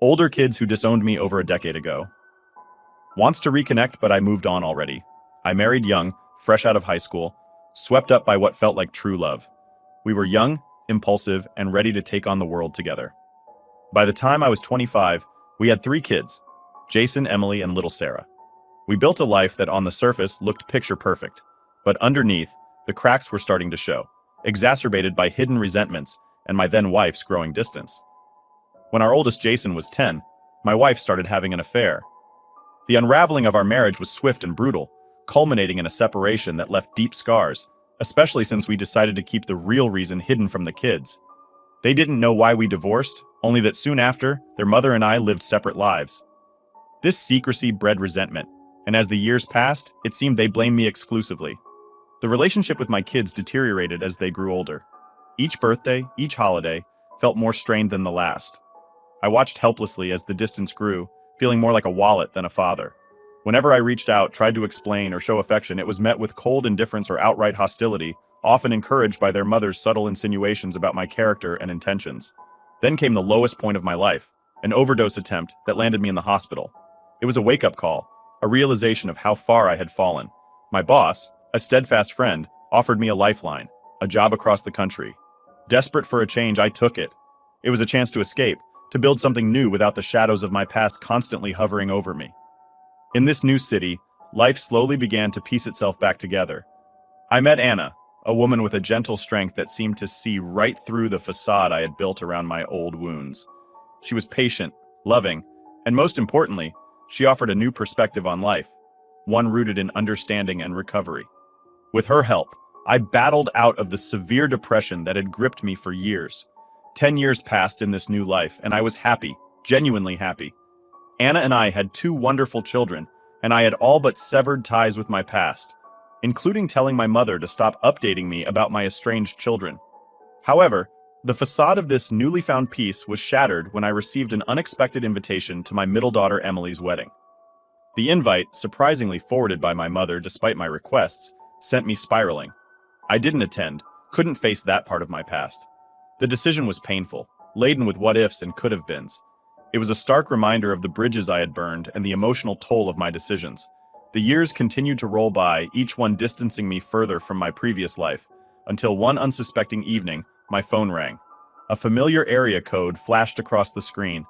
Older kids who disowned me over a decade ago. Wants to reconnect, but I moved on already. I married young, fresh out of high school, swept up by what felt like true love. We were young, impulsive, and ready to take on the world together. By the time I was 25, we had 3 kids, Jason, Emily, and little Sarah. We built a life that on the surface looked picture perfect, but underneath, the cracks were starting to show, exacerbated by hidden resentments and my then wife's growing distance. When our oldest Jason was 10, my wife started having an affair. The unraveling of our marriage was swift and brutal, culminating in a separation that left deep scars, especially since we decided to keep the real reason hidden from the kids. They didn't know why we divorced, only that soon after, their mother and I lived separate lives. This secrecy bred resentment, and as the years passed, it seemed they blamed me exclusively. The relationship with my kids deteriorated as they grew older. Each birthday, each holiday, felt more strained than the last. I watched helplessly as the distance grew, feeling more like a wallet than a father. Whenever I reached out, tried to explain or show affection, it was met with cold indifference or outright hostility, often encouraged by their mother's subtle insinuations about my character and intentions. Then came the lowest point of my life, an overdose attempt that landed me in the hospital. It was a wake-up call, a realization of how far I had fallen. My boss, a steadfast friend, offered me a lifeline, a job across the country. Desperate for a change, I took it. It was a chance to escape, to build something new without the shadows of my past constantly hovering over me. In this new city, life slowly began to piece itself back together. I met Anna, a woman with a gentle strength that seemed to see right through the facade I had built around my old wounds. She was patient, loving, and most importantly, she offered a new perspective on life, one rooted in understanding and recovery. With her help, I battled out of the severe depression that had gripped me for years. 10 years passed in this new life, and I was happy, genuinely happy. Anna and I had 2 wonderful children, and I had all but severed ties with my past, including telling my mother to stop updating me about my estranged children. However, the facade of this newly found peace was shattered when I received an unexpected invitation to my middle daughter Emily's wedding. The invite, surprisingly forwarded by my mother despite my requests, sent me spiraling. I didn't attend, couldn't face that part of my past. The decision was painful, laden with what-ifs and could-have-beens. It was a stark reminder of the bridges I had burned and the emotional toll of my decisions. The years continued to roll by, each one distancing me further from my previous life, until one unsuspecting evening, my phone rang. A familiar area code flashed across the screen.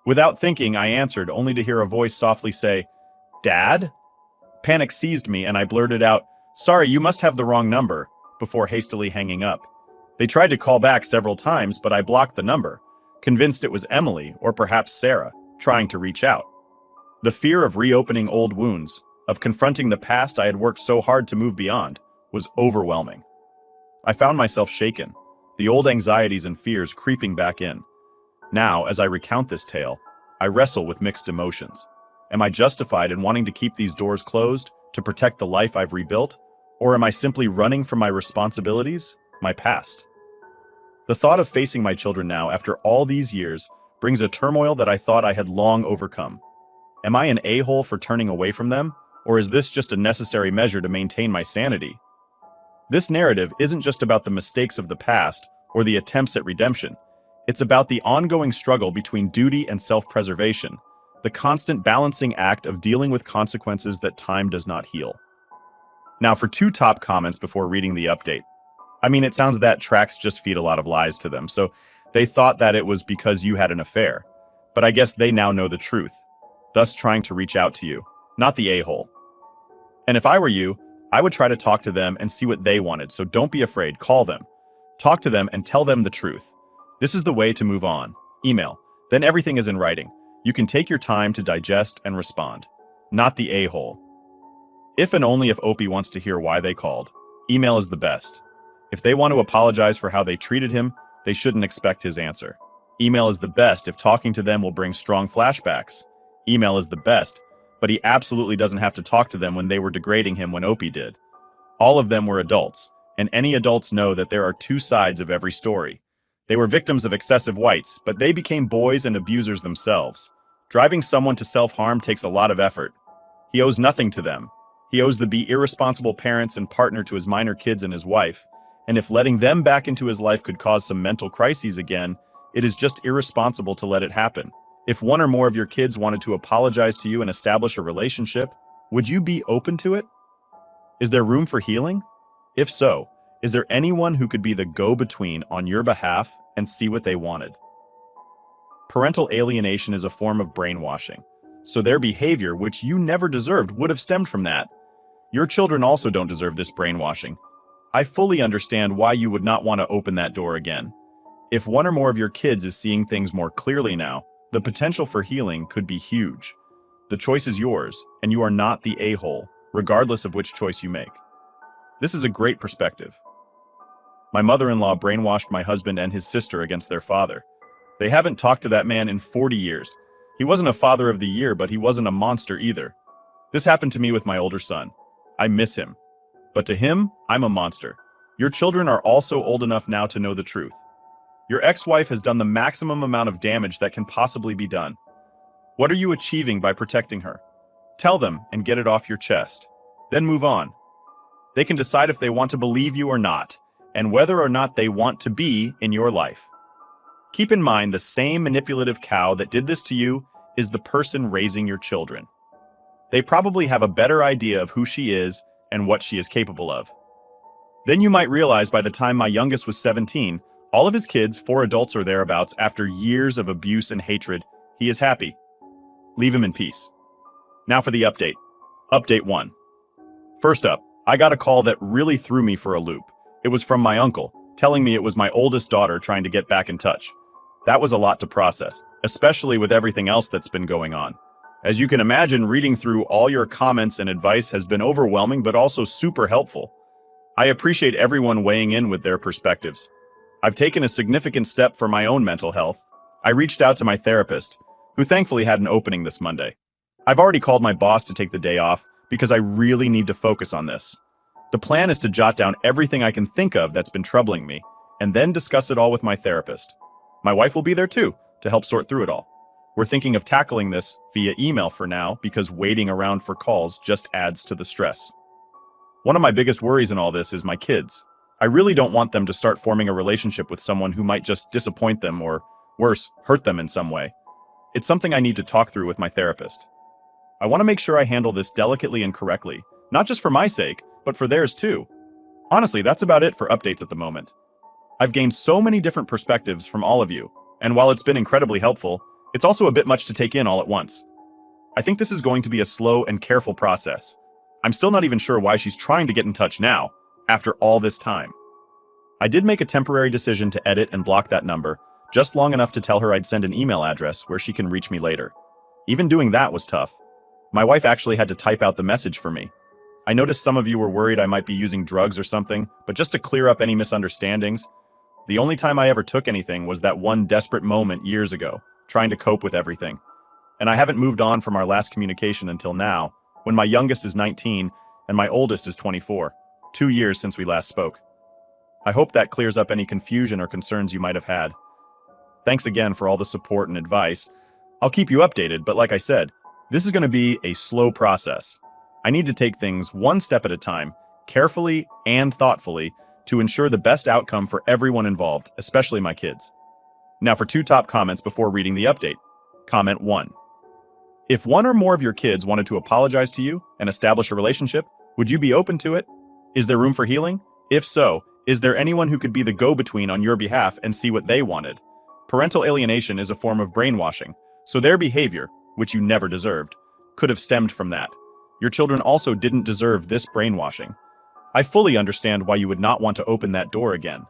Without thinking, I answered, only to hear a voice softly say, "Dad?" Panic seized me and I blurted out, "Sorry, you must have the wrong number," before hastily hanging up. They tried to call back several times, but I blocked the number, convinced it was Emily, or perhaps Sarah, trying to reach out. The fear of reopening old wounds, of confronting the past I had worked so hard to move beyond, was overwhelming. I found myself shaken, the old anxieties and fears creeping back in. Now, as I recount this tale, I wrestle with mixed emotions. Am I justified in wanting to keep these doors closed, to protect the life I've rebuilt? Or am I simply running from my responsibilities, my past? The thought of facing my children now, after all these years, brings a turmoil that I thought I had long overcome. Am I an a-hole for turning away from them, or is this just a necessary measure to maintain my sanity? This narrative isn't just about the mistakes of the past or the attempts at redemption. It's about the ongoing struggle between duty and self-preservation, the constant balancing act of dealing with consequences that time does not heal. Now for 2 top comments before reading the update. I mean, it sounds that tracks just feed a lot of lies to them, so they thought that it was because you had an affair. But I guess they now know the truth, thus trying to reach out to you, not the a-hole. And if I were you, I would try to talk to them and see what they wanted, so don't be afraid, call them. Talk to them and tell them the truth. This is the way to move on. Email. Then everything is in writing. You can take your time to digest and respond. Not the a-hole. If and only if Opie wants to hear why they called, email is the best. If they want to apologize for how they treated him, they shouldn't expect his answer. Email is the best if talking to them will bring strong flashbacks. Email is the best, but he absolutely doesn't have to talk to them when they were degrading him when Opie did. All of them were adults, and any adults know that there are 2 sides of every story. They were victims of excessive whites, but they became boys and abusers themselves. Driving someone to self-harm takes a lot of effort. He owes nothing to them. He owes the be irresponsible parents and partner to his minor kids and his wife. And if letting them back into his life could cause some mental crises again, it is just irresponsible to let it happen. If one or more of your kids wanted to apologize to you and establish a relationship, would you be open to it? Is there room for healing? If so, is there anyone who could be the go-between on your behalf and see what they wanted? Parental alienation is a form of brainwashing, so their behavior, which you never deserved, would have stemmed from that. Your children also don't deserve this brainwashing. I fully understand why you would not want to open that door again. If one or more of your kids is seeing things more clearly now, the potential for healing could be huge. The choice is yours, and you are not the a-hole, regardless of which choice you make. This is a great perspective. My mother-in-law brainwashed my husband and his sister against their father. They haven't talked to that man in 40 years. He wasn't a father of the year, but he wasn't a monster either. This happened to me with my older son. I miss him. But to him, I'm a monster. Your children are also old enough now to know the truth. Your ex-wife has done the maximum amount of damage that can possibly be done. What are you achieving by protecting her? Tell them and get it off your chest. Then move on. They can decide if they want to believe you or not, and whether or not they want to be in your life. Keep in mind the same manipulative cow that did this to you is the person raising your children. They probably have a better idea of who she is and what she is capable of. Then you might realize by the time my youngest was 17, all of his kids, 4 adults or thereabouts, after years of abuse and hatred, he is happy. Leave him in peace. Now for the update. Update 1. First up, I got a call that really threw me for a loop. It was from my uncle, telling me it was my oldest daughter trying to get back in touch. That was a lot to process, especially with everything else that's been going on. As you can imagine, reading through all your comments and advice has been overwhelming but also super helpful. I appreciate everyone weighing in with their perspectives. I've taken a significant step for my own mental health. I reached out to my therapist, who thankfully had an opening this Monday. I've already called my boss to take the day off because I really need to focus on this. The plan is to jot down everything I can think of that's been troubling me, and then discuss it all with my therapist. My wife will be there too, to help sort through it all. We're thinking of tackling this via email for now because waiting around for calls just adds to the stress. One of my biggest worries in all this is my kids. I really don't want them to start forming a relationship with someone who might just disappoint them or, worse, hurt them in some way. It's something I need to talk through with my therapist. I want to make sure I handle this delicately and correctly, not just for my sake, but for theirs too. Honestly, that's about it for updates at the moment. I've gained so many different perspectives from all of you, and while it's been incredibly helpful, it's also a bit much to take in all at once. I think this is going to be a slow and careful process. I'm still not even sure why she's trying to get in touch now, after all this time. I did make a temporary decision to edit and block that number, just long enough to tell her I'd send an email address where she can reach me later. Even doing that was tough. My wife actually had to type out the message for me. I noticed some of you were worried I might be using drugs or something, but just to clear up any misunderstandings, the only time I ever took anything was that one desperate moment years ago, trying to cope with everything. And I haven't moved on from our last communication until now, when my youngest is 19 and my oldest is 24, 2 years since we last spoke. I hope that clears up any confusion or concerns you might have had. Thanks again for all the support and advice. I'll keep you updated, but like I said, this is going to be a slow process. I need to take things one step at a time, carefully and thoughtfully, to ensure the best outcome for everyone involved, especially my kids. Now for 2 top comments before reading the update. Comment 1. If one or more of your kids wanted to apologize to you and establish a relationship, would you be open to it? Is there room for healing? If so, is there anyone who could be the go-between on your behalf and see what they wanted? Parental alienation is a form of brainwashing, so their behavior, which you never deserved, could have stemmed from that. Your children also didn't deserve this brainwashing. I fully understand why you would not want to open that door again.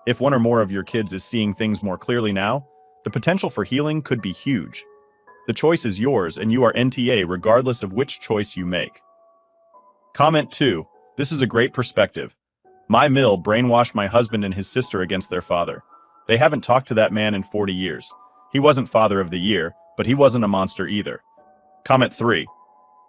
If one or more of your kids is seeing things more clearly now, the potential for healing could be huge. The choice is yours, and you are NTA regardless of which choice you make. Comment 2. This is a great perspective. My mill brainwashed my husband and his sister against their father. They haven't talked to that man in 40 years. He wasn't father of the year, but he wasn't a monster either. Comment 3.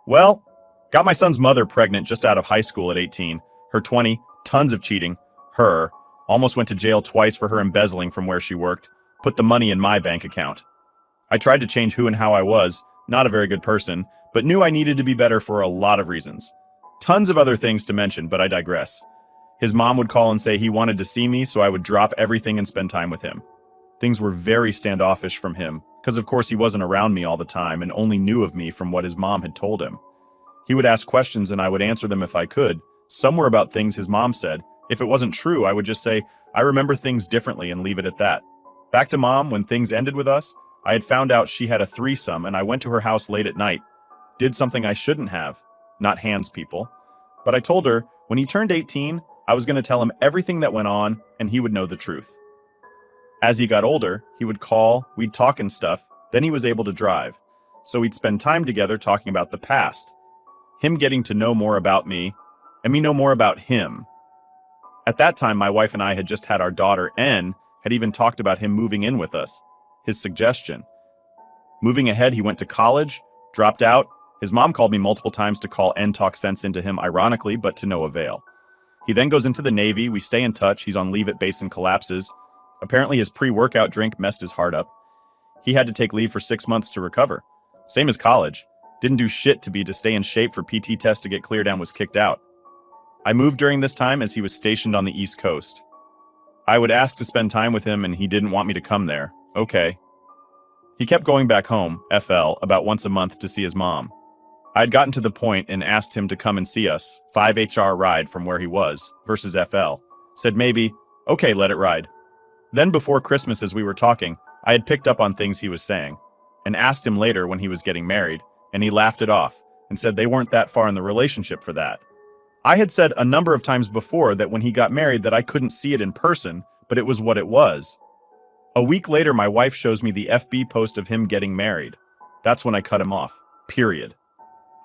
Well, got my son's mother pregnant just out of high school at 18. Her 20, tons of cheating. Her, almost went to jail twice for her embezzling from where she worked. Put the money in my bank account. I tried to change who and how I was, not a very good person, but knew I needed to be better for a lot of reasons. Tons of other things to mention, but I digress. His mom would call and say he wanted to see me, so I would drop everything and spend time with him. Things were very standoffish from him, because of course he wasn't around me all the time and only knew of me from what his mom had told him. He would ask questions and I would answer them if I could. Some were about things his mom said. If it wasn't true, I would just say, I remember things differently and leave it at that. Back to mom, when things ended with us, I had found out she had a threesome and I went to her house late at night. Did something I shouldn't have. Not hands people. But I told her, when he turned 18, I was going to tell him everything that went on and he would know the truth. As he got older, he would call, we'd talk and stuff, then he was able to drive. So we'd spend time together talking about the past. Him getting to know more about me, and me know more about him. At that time, my wife and I had just had our daughter, N, had even talked about him moving in with us. His suggestion. Moving ahead, he went to college, dropped out. His mom called me multiple times to call N talk sense into him, ironically, but to no avail. He then goes into the Navy, we stay in touch, he's on leave at base and collapses. Apparently his pre-workout drink messed his heart up. He had to take leave for 6 months to recover. Same as college. Didn't do shit to stay in shape for PT test to get cleared and was kicked out. I moved during this time as he was stationed on the East Coast. I would ask to spend time with him and he didn't want me to come there. Okay. He kept going back home, FL, about once a month to see his mom. I'd gotten to the point and asked him to come and see us, 5 HR ride from where he was, versus FL. Said maybe, okay, let it ride. Then before Christmas as we were talking, I had picked up on things he was saying, and asked him later when he was getting married, and he laughed it off, and said they weren't that far in the relationship for that. I had said a number of times before that when he got married that I couldn't see it in person, but it was what it was. A week later, my wife shows me the FB post of him getting married. That's when I cut him off, period.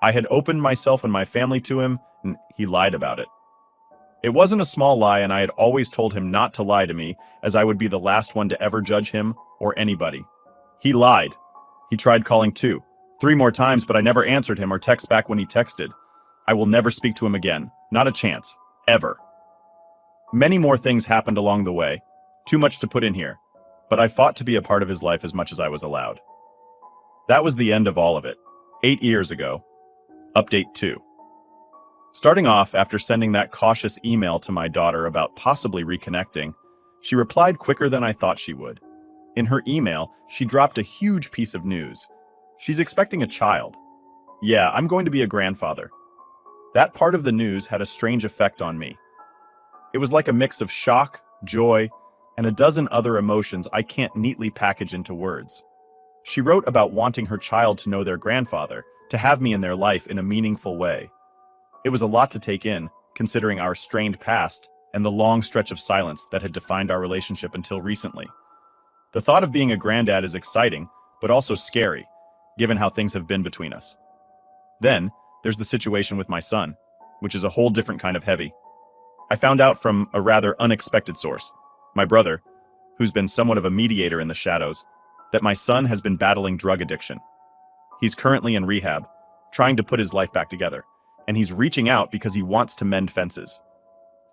I had opened myself and my family to him, and he lied about it. It wasn't a small lie, and I had always told him not to lie to me, as I would be the last one to ever judge him or anybody. He lied. He tried calling 2, 3 more times, but I never answered him or text back when he texted. I will never speak to him again. Not a chance. Ever. Many more things happened along the way. Too much to put in here. But I fought to be a part of his life as much as I was allowed. That was the end of all of it. 8 years ago. Update 2. Starting off, after sending that cautious email to my daughter about possibly reconnecting, she replied quicker than I thought she would. In her email, she dropped a huge piece of news. She's expecting a child. Yeah, I'm going to be a grandfather. That part of the news had a strange effect on me. It was like a mix of shock, joy, and a dozen other emotions I can't neatly package into words. She wrote about wanting her child to know their grandfather, to have me in their life in a meaningful way. It was a lot to take in, considering our strained past and the long stretch of silence that had defined our relationship until recently. The thought of being a granddad is exciting, but also scary, given how things have been between us. Then, there's the situation with my son, which is a whole different kind of heavy. I found out from a rather unexpected source, my brother, who's been somewhat of a mediator in the shadows, that my son has been battling drug addiction. He's currently in rehab, trying to put his life back together, and he's reaching out because he wants to mend fences.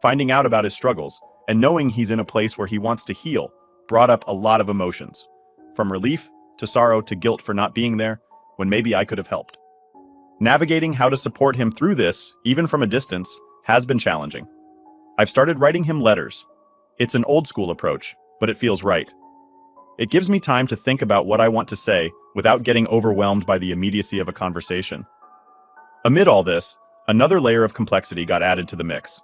Finding out about his struggles, and knowing he's in a place where he wants to heal, brought up a lot of emotions, from relief to sorrow to guilt for not being there, when maybe I could have helped. Navigating how to support him through this, even from a distance, has been challenging. I've started writing him letters. It's an old school approach, but it feels right. It gives me time to think about what I want to say without getting overwhelmed by the immediacy of a conversation. Amid all this, another layer of complexity got added to the mix.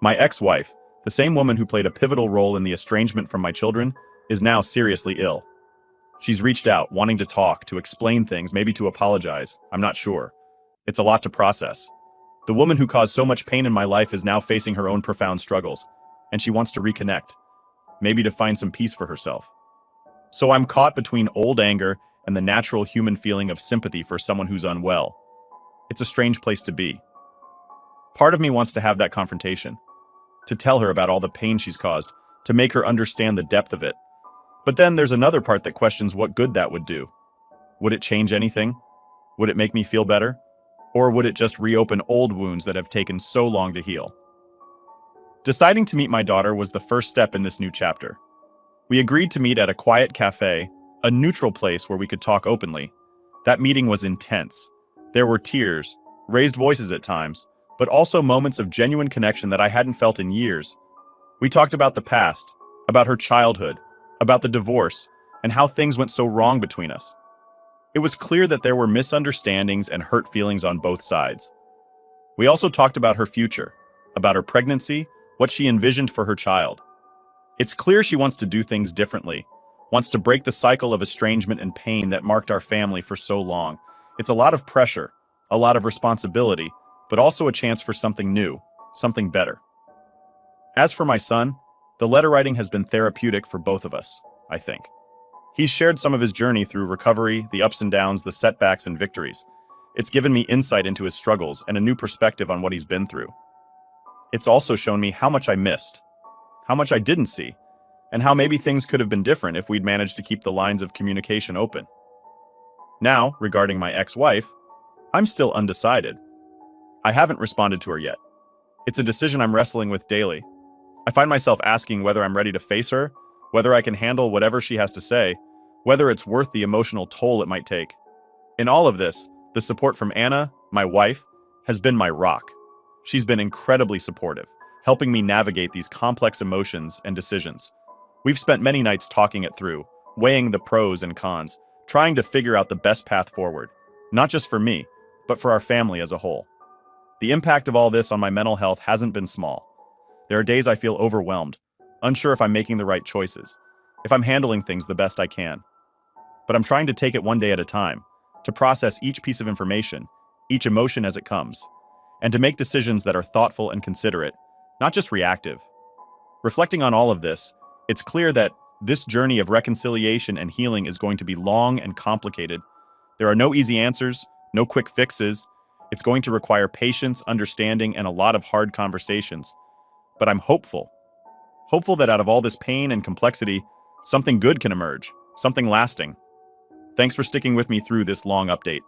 My ex-wife, the same woman who played a pivotal role in the estrangement from my children, is now seriously ill. She's reached out, wanting to talk, to explain things, maybe to apologize. I'm not sure. It's a lot to process. The woman who caused so much pain in my life is now facing her own profound struggles, and she wants to reconnect, maybe to find some peace for herself. So I'm caught between old anger and the natural human feeling of sympathy for someone who's unwell. It's a strange place to be. Part of me wants to have that confrontation, to tell her about all the pain she's caused, to make her understand the depth of it. But then there's another part that questions what good that would do. Would it change anything? Would it make me feel better? Or would it just reopen old wounds that have taken so long to heal? Deciding to meet my daughter was the first step in this new chapter. We agreed to meet at a quiet cafe, a neutral place where we could talk openly. That meeting was intense. There were tears, raised voices at times, but also moments of genuine connection that I hadn't felt in years. We talked about the past, about her childhood, about the divorce, and how things went so wrong between us. It was clear that there were misunderstandings and hurt feelings on both sides. We also talked about her future, about her pregnancy, what she envisioned for her child. It's clear she wants to do things differently, wants to break the cycle of estrangement and pain that marked our family for so long. It's a lot of pressure, a lot of responsibility, but also a chance for something new, something better. As for my son, the letter writing has been therapeutic for both of us, I think. He's shared some of his journey through recovery, the ups and downs, the setbacks and victories. It's given me insight into his struggles and a new perspective on what he's been through. It's also shown me how much I missed, how much I didn't see, and how maybe things could have been different if we'd managed to keep the lines of communication open. Now, regarding my ex-wife, I'm still undecided. I haven't responded to her yet. It's a decision I'm wrestling with daily. I find myself asking whether I'm ready to face her, whether I can handle whatever she has to say, whether it's worth the emotional toll it might take. In all of this, the support from Anna, my wife, has been my rock. She's been incredibly supportive, helping me navigate these complex emotions and decisions. We've spent many nights talking it through, weighing the pros and cons, trying to figure out the best path forward, not just for me, but for our family as a whole. The impact of all this on my mental health hasn't been small. There are days I feel overwhelmed, unsure if I'm making the right choices, if I'm handling things the best I can. But I'm trying to take it one day at a time, to process each piece of information, each emotion as it comes, and to make decisions that are thoughtful and considerate, not just reactive. Reflecting on all of this, it's clear that this journey of reconciliation and healing is going to be long and complicated. There are no easy answers, no quick fixes. It's going to require patience, understanding, and a lot of hard conversations. But I'm hopeful that out of all this pain and complexity, something good can emerge, something lasting. Thanks for sticking with me through this long update.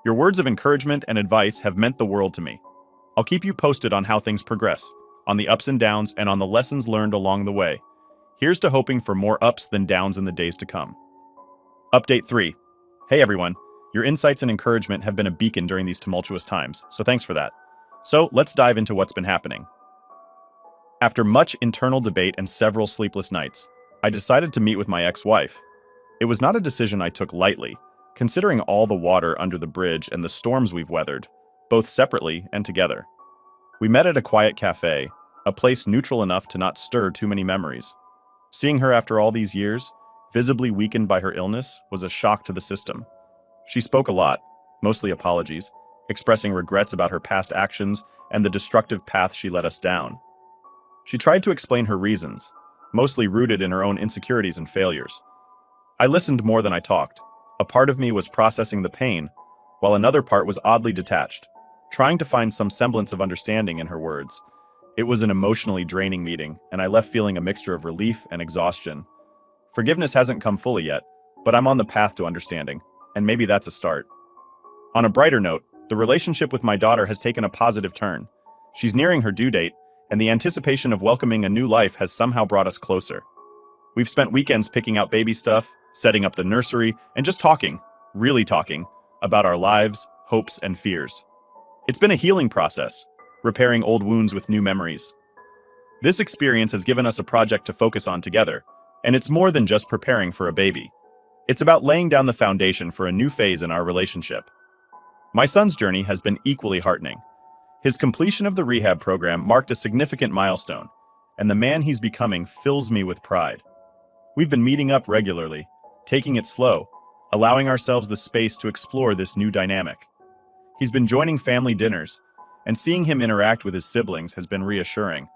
Your words of encouragement and advice have meant the world to me. I'll keep you posted on how things progress, on the ups and downs, and on the lessons learned along the way. Here's to hoping for more ups than downs in the days to come. Update 3. Hey everyone, your insights and encouragement have been a beacon during these tumultuous times, so thanks for that. So let's dive into what's been happening. After much internal debate and several sleepless nights, I decided to meet with my ex-wife. It was not a decision I took lightly, considering all the water under the bridge and the storms we've weathered, both separately and together. We met at a quiet cafe, a place neutral enough to not stir too many memories. Seeing her after all these years, visibly weakened by her illness, was a shock to the system. She spoke a lot, mostly apologies, expressing regrets about her past actions and the destructive path she led us down. She tried to explain her reasons, mostly rooted in her own insecurities and failures. I listened more than I talked. A part of me was processing the pain, while another part was oddly detached, trying to find some semblance of understanding in her words. It was an emotionally draining meeting, and I left feeling a mixture of relief and exhaustion. Forgiveness hasn't come fully yet, but I'm on the path to understanding, and maybe that's a start. On a brighter note, the relationship with my daughter has taken a positive turn. She's nearing her due date, and the anticipation of welcoming a new life has somehow brought us closer. We've spent weekends picking out baby stuff, setting up the nursery, and just talking, really talking, about our lives, hopes, and fears. It's been a healing process, repairing old wounds with new memories. This experience has given us a project to focus on together, and it's more than just preparing for a baby. It's about laying down the foundation for a new phase in our relationship. My son's journey has been equally heartening. His completion of the rehab program marked a significant milestone, and the man he's becoming fills me with pride. We've been meeting up regularly, taking it slow, allowing ourselves the space to explore this new dynamic. He's been joining family dinners, and seeing him interact with his siblings has been reassuring.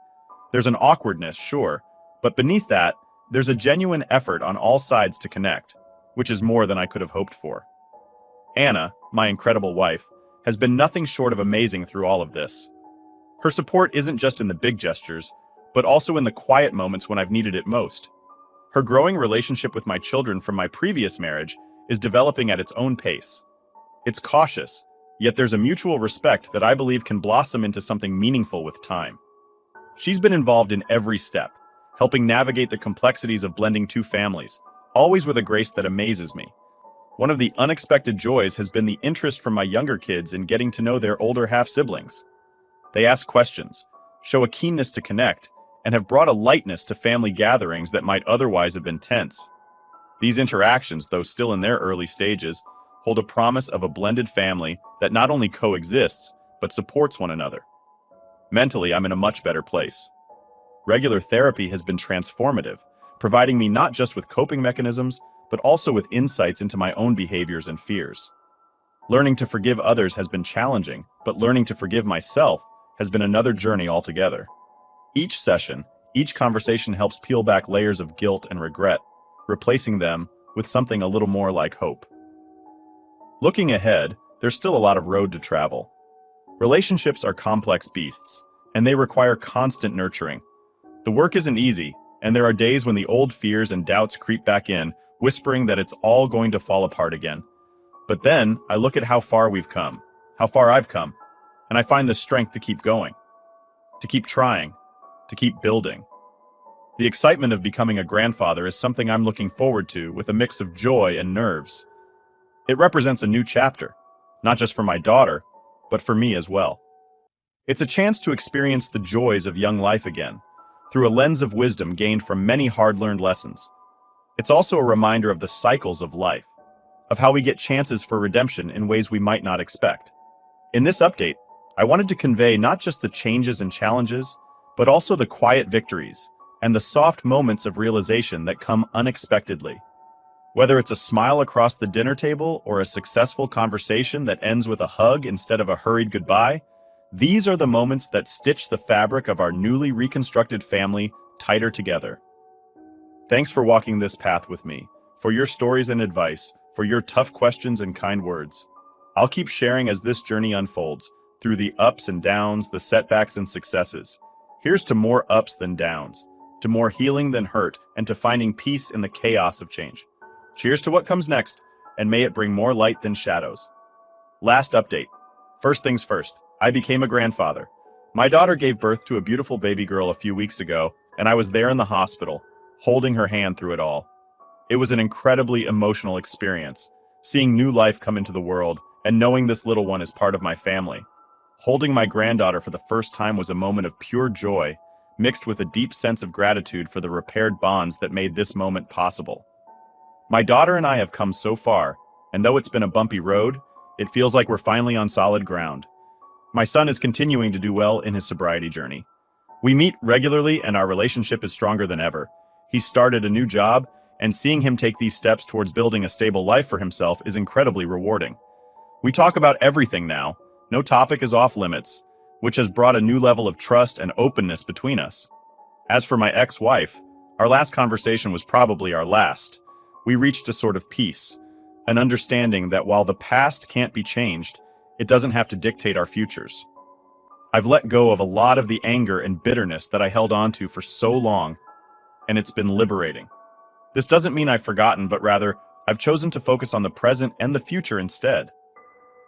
There's an awkwardness, sure, but beneath that, there's a genuine effort on all sides to connect, which is more than I could have hoped for. Anna, my incredible wife, has been nothing short of amazing through all of this. Her support isn't just in the big gestures, but also in the quiet moments when I've needed it most. Her growing relationship with my children from my previous marriage is developing at its own pace. It's cautious, yet there's a mutual respect that I believe can blossom into something meaningful with time. She's been involved in every step, helping navigate the complexities of blending two families, always with a grace that amazes me. One of the unexpected joys has been the interest from my younger kids in getting to know their older half-siblings. They ask questions, show a keenness to connect, and have brought a lightness to family gatherings that might otherwise have been tense. These interactions, though still in their early stages, hold a promise of a blended family that not only coexists, but supports one another. Mentally, I'm in a much better place. Regular therapy has been transformative, providing me not just with coping mechanisms, but also with insights into my own behaviors and fears. Learning to forgive others has been challenging, but learning to forgive myself has been another journey altogether. Each session, each conversation helps peel back layers of guilt and regret, replacing them with something a little more like hope. Looking ahead, there's still a lot of road to travel. Relationships are complex beasts, and they require constant nurturing. The work isn't easy, and there are days when the old fears and doubts creep back in, whispering that it's all going to fall apart again. But then, I look at how far we've come, how far I've come, and I find the strength to keep going, to keep trying, to keep building. The excitement of becoming a grandfather is something I'm looking forward to with a mix of joy and nerves. It represents a new chapter, not just for my daughter, but for me as well. It's a chance to experience the joys of young life again, through a lens of wisdom gained from many hard-learned lessons. It's also a reminder of the cycles of life, of how we get chances for redemption in ways we might not expect. In this update, I wanted to convey not just the changes and challenges, but also the quiet victories and the soft moments of realization that come unexpectedly. Whether it's a smile across the dinner table or a successful conversation that ends with a hug instead of a hurried goodbye, these are the moments that stitch the fabric of our newly reconstructed family tighter together. Thanks for walking this path with me, for your stories and advice, for your tough questions and kind words. I'll keep sharing as this journey unfolds, through the ups and downs, the setbacks and successes. Here's to more ups than downs, to more healing than hurt, and to finding peace in the chaos of change. Cheers to what comes next, and may it bring more light than shadows. Last update. First things first, I became a grandfather. My daughter gave birth to a beautiful baby girl a few weeks ago, and I was there in the hospital, holding her hand through it all. It was an incredibly emotional experience, seeing new life come into the world and knowing this little one is part of my family. Holding my granddaughter for the first time was a moment of pure joy, mixed with a deep sense of gratitude for the repaired bonds that made this moment possible. My daughter and I have come so far, and though it's been a bumpy road, it feels like we're finally on solid ground. My son is continuing to do well in his sobriety journey. We meet regularly and our relationship is stronger than ever. He's started a new job, and seeing him take these steps towards building a stable life for himself is incredibly rewarding. We talk about everything now. No topic is off limits, which has brought a new level of trust and openness between us. As for my ex-wife, our last conversation was probably our last. We reached a sort of peace, an understanding that while the past can't be changed, it doesn't have to dictate our futures. I've let go of a lot of the anger and bitterness that I held on to for so long, and it's been liberating. This doesn't mean I've forgotten, but rather, I've chosen to focus on the present and the future instead.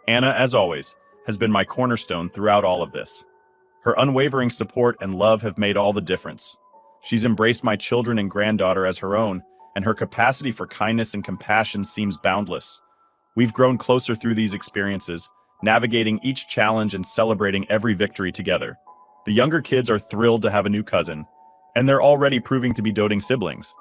Anna, as always, has been my cornerstone throughout all of this. Her unwavering support and love have made all the difference. She's embraced my children and granddaughter as her own, and her capacity for kindness and compassion seems boundless. We've grown closer through these experiences, navigating each challenge and celebrating every victory together. The younger kids are thrilled to have a new cousin, and they're already proving to be doting siblings.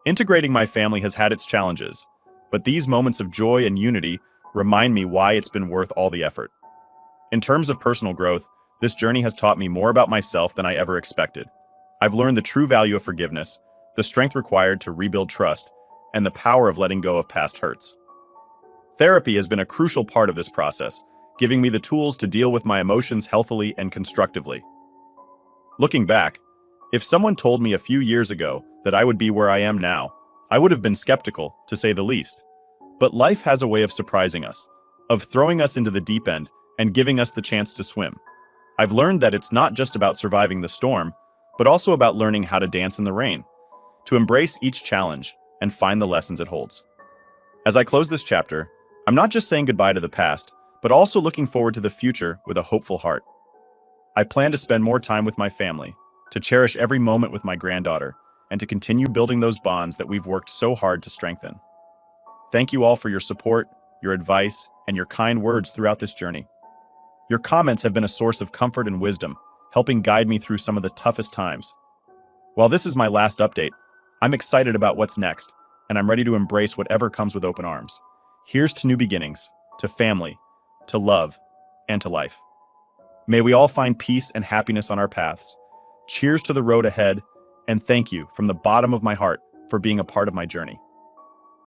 Integrating my family has had its challenges, but these moments of joy and unity remind me why it's been worth all the effort. In terms of personal growth, this journey has taught me more about myself than I ever expected. I've learned the true value of forgiveness, the strength required to rebuild trust, and the power of letting go of past hurts. Therapy has been a crucial part of this process, giving me the tools to deal with my emotions healthily and constructively. Looking back, if someone told me a few years ago that I would be where I am now, I would have been skeptical, to say the least. But life has a way of surprising us, of throwing us into the deep end and giving us the chance to swim. I've learned that it's not just about surviving the storm, but also about learning how to dance in the rain, to embrace each challenge and find the lessons it holds. As I close this chapter, I'm not just saying goodbye to the past, but also looking forward to the future with a hopeful heart. I plan to spend more time with my family, to cherish every moment with my granddaughter, and to continue building those bonds that we've worked so hard to strengthen. Thank you all for your support, your advice, and your kind words throughout this journey. Your comments have been a source of comfort and wisdom, helping guide me through some of the toughest times. While this is my last update, I'm excited about what's next, and I'm ready to embrace whatever comes with open arms. Here's to new beginnings, to family, to love, and to life. May we all find peace and happiness on our paths. Cheers to the road ahead, and thank you from the bottom of my heart for being a part of my journey.